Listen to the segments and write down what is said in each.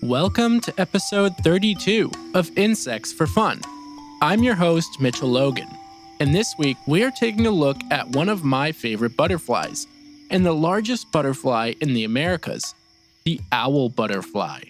Welcome to episode 32 of Insects for Fun. I'm your host, Mitchel Logan, and this week we are taking a look at one of my favorite butterflies, and the largest butterfly in the Americas, the owl butterfly.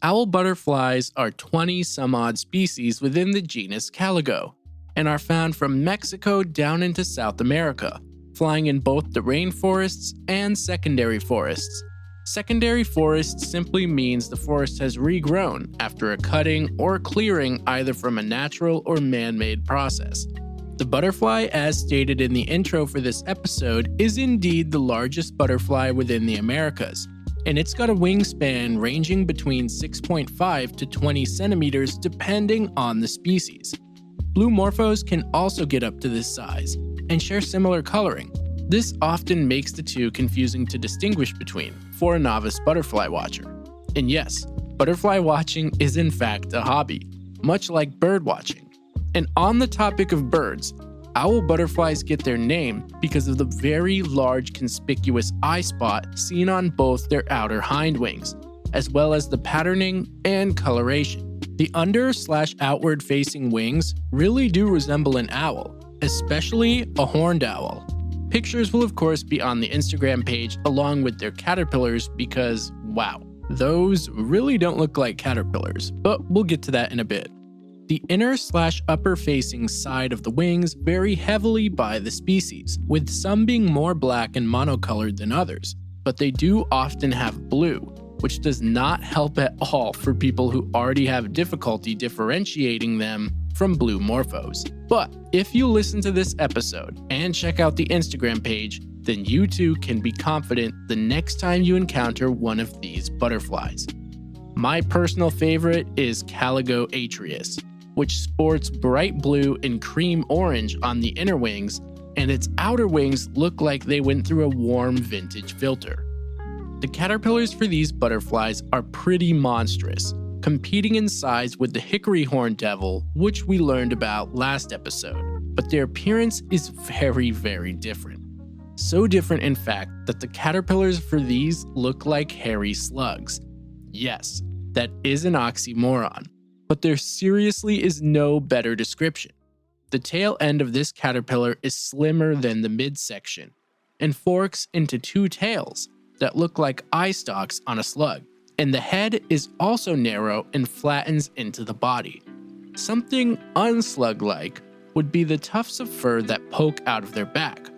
Owl butterflies are 20-some-odd species within the genus Caligo, and are found from Mexico down into South America, flying in both the rainforests and secondary forests. Secondary forests simply means the forest has regrown after a cutting or clearing either from a natural or man-made process. The butterfly, as stated in the intro for this episode, is indeed the largest butterfly within the Americas, and it's got a wingspan ranging between 6.5 to 20 centimeters depending on the species. Blue morphos can also get up to this size and share similar coloring. This often makes the two confusing to distinguish between for a novice butterfly watcher. And yes, butterfly watching is in fact a hobby, much like bird watching. And on the topic of birds, owl butterflies get their name because of the very large conspicuous eye spot seen on both their outer hind wings, as well as the patterning and coloration. The under/outward facing wings really do resemble an owl, especially a horned owl. Pictures will of course be on the Instagram page along with their caterpillars because, wow, those really don't look like caterpillars, but we'll get to that in a bit. The inner/upper facing side of the wings vary heavily by the species, with some being more black and monocolored than others, but they do often have blue, which does not help at all for people who already have difficulty differentiating them from blue morphos. But if you listen to this episode and check out the Instagram page, then you too can be confident the next time you encounter one of these butterflies. My personal favorite is Caligo atrius, which sports bright blue and cream orange on the inner wings, and its outer wings look like they went through a warm vintage filter. The caterpillars for these butterflies are pretty monstrous, competing in size with the hickory horned devil, which we learned about last episode, but their appearance is very, very different. So different, in fact, that the caterpillars for these look like hairy slugs. Yes, that is an oxymoron, but there seriously is no better description. The tail end of this caterpillar is slimmer than the midsection, and forks into two tails that look like eye stalks on a slug, and the head is also narrow and flattens into the body. Something un-sluglike would be the tufts of fur that poke out of their back.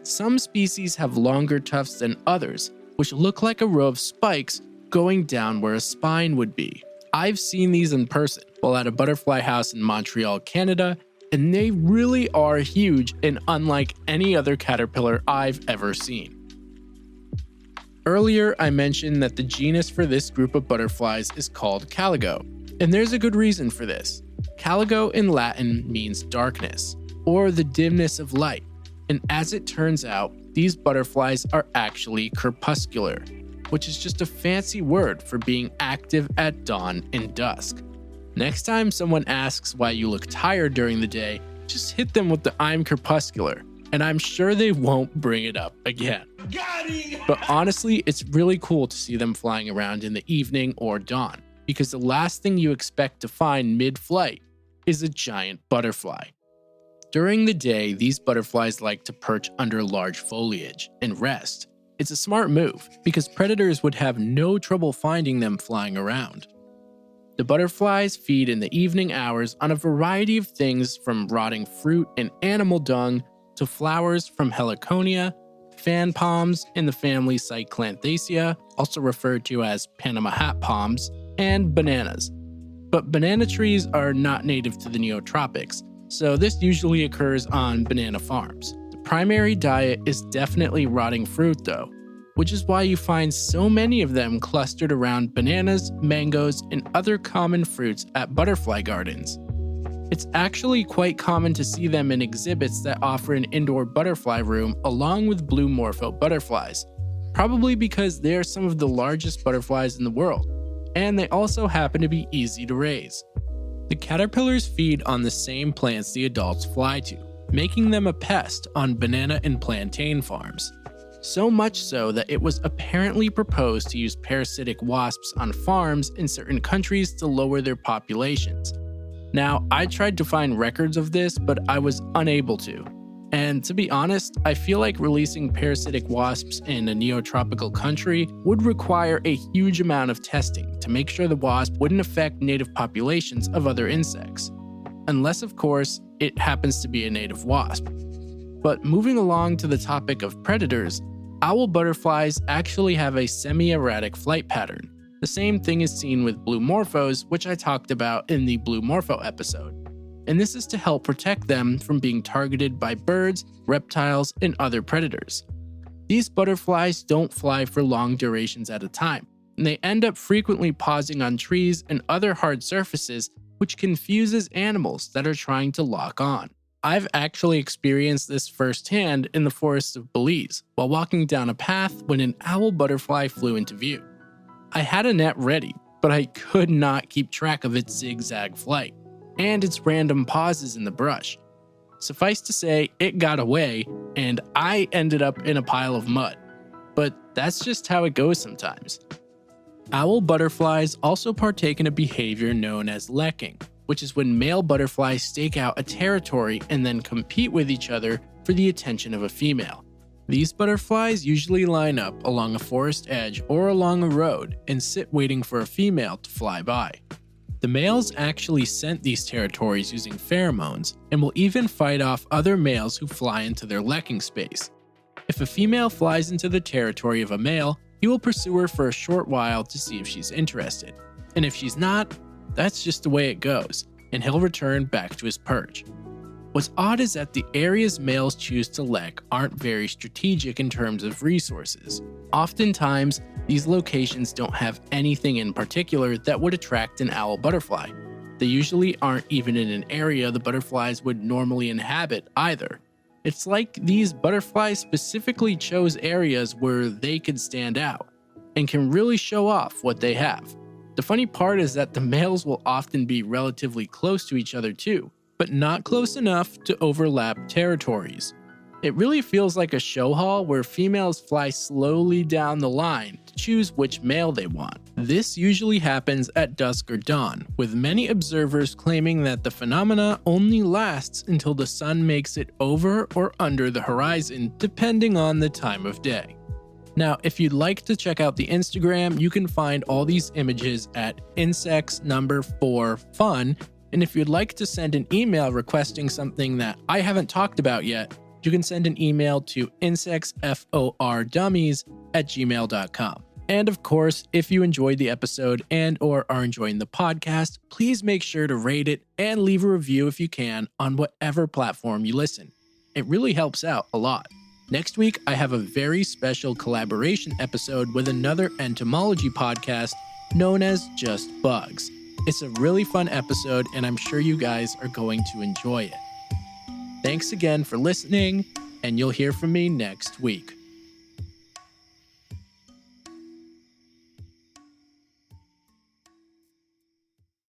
Some species have longer tufts than others, which look like a row of spikes going down where a spine would be. I've seen these in person while at a butterfly house in Montreal, Canada, and they really are huge and unlike any other caterpillar I've ever seen. Earlier, I mentioned that the genus for this group of butterflies is called Caligo, and there's a good reason for this. Caligo in Latin means darkness, or the dimness of light, and as it turns out, these butterflies are actually crepuscular, which is just a fancy word for being active at dawn and dusk. Next time someone asks why you look tired during the day, just hit them with the "I'm crepuscular," and I'm sure they won't bring it up again. But honestly, it's really cool to see them flying around in the evening or dawn, because the last thing you expect to find mid-flight is a giant butterfly. During the day, these butterflies like to perch under large foliage and rest. It's a smart move, because predators would have no trouble finding them flying around. The butterflies feed in the evening hours on a variety of things from rotting fruit and animal dung to flowers from heliconia, fan palms in the family Cyclanthaceae, also referred to as Panama hat palms, and bananas. But banana trees are not native to the neotropics, so this usually occurs on banana farms. The primary diet is definitely rotting fruit though, which is why you find so many of them clustered around bananas, mangoes, and other common fruits at butterfly gardens. It's actually quite common to see them in exhibits that offer an indoor butterfly room along with blue morpho butterflies, probably because they are some of the largest butterflies in the world, and they also happen to be easy to raise. The caterpillars feed on the same plants the adults fly to, making them a pest on banana and plantain farms. So much so that it was apparently proposed to use parasitic wasps on farms in certain countries to lower their populations. Now, I tried to find records of this, but I was unable to. And to be honest, I feel like releasing parasitic wasps in a neotropical country would require a huge amount of testing to make sure the wasp wouldn't affect native populations of other insects. Unless, of course, it happens to be a native wasp. But moving along to the topic of predators, owl butterflies actually have a semi-erratic flight pattern. The same thing is seen with blue morphos, which I talked about in the blue morpho episode. And this is to help protect them from being targeted by birds, reptiles, and other predators. These butterflies don't fly for long durations at a time, and they end up frequently pausing on trees and other hard surfaces, which confuses animals that are trying to lock on. I've actually experienced this firsthand in the forests of Belize while walking down a path when an owl butterfly flew into view. I had a net ready, but I could not keep track of its zigzag flight and its random pauses in the brush. Suffice to say, it got away, and I ended up in a pile of mud. But that's just how it goes sometimes. Owl butterflies also partake in a behavior known as lekking, which is when male butterflies stake out a territory and then compete with each other for the attention of a female. These butterflies usually line up along a forest edge or along a road and sit waiting for a female to fly by. The males actually scent these territories using pheromones and will even fight off other males who fly into their lekking space. If a female flies into the territory of a male, he will pursue her for a short while to see if she's interested. And if she's not, that's just the way it goes, and he'll return back to his perch. What's odd is that the areas males choose to lek aren't very strategic in terms of resources. Oftentimes, these locations don't have anything in particular that would attract an owl butterfly. They usually aren't even in an area the butterflies would normally inhabit either. It's like these butterflies specifically chose areas where they could stand out and can really show off what they have. The funny part is that the males will often be relatively close to each other too, but not close enough to overlap territories. It really feels like a show hall where females fly slowly down the line to choose which male they want. This usually happens at dusk or dawn, with many observers claiming that the phenomena only lasts until the sun makes it over or under the horizon, depending on the time of day. Now, if you'd like to check out the Instagram, you can find all these images at insects4fun, and if you'd like to send an email requesting something that I haven't talked about yet, you can send an email to insectsfordummies@gmail.com. And of course, if you enjoyed the episode and or are enjoying the podcast, please make sure to rate it and leave a review if you can on whatever platform you listen. It really helps out a lot. Next week, I have a very special collaboration episode with another entomology podcast known as Just Bugs. It's a really fun episode, and I'm sure you guys are going to enjoy it. Thanks again for listening, and you'll hear from me next week.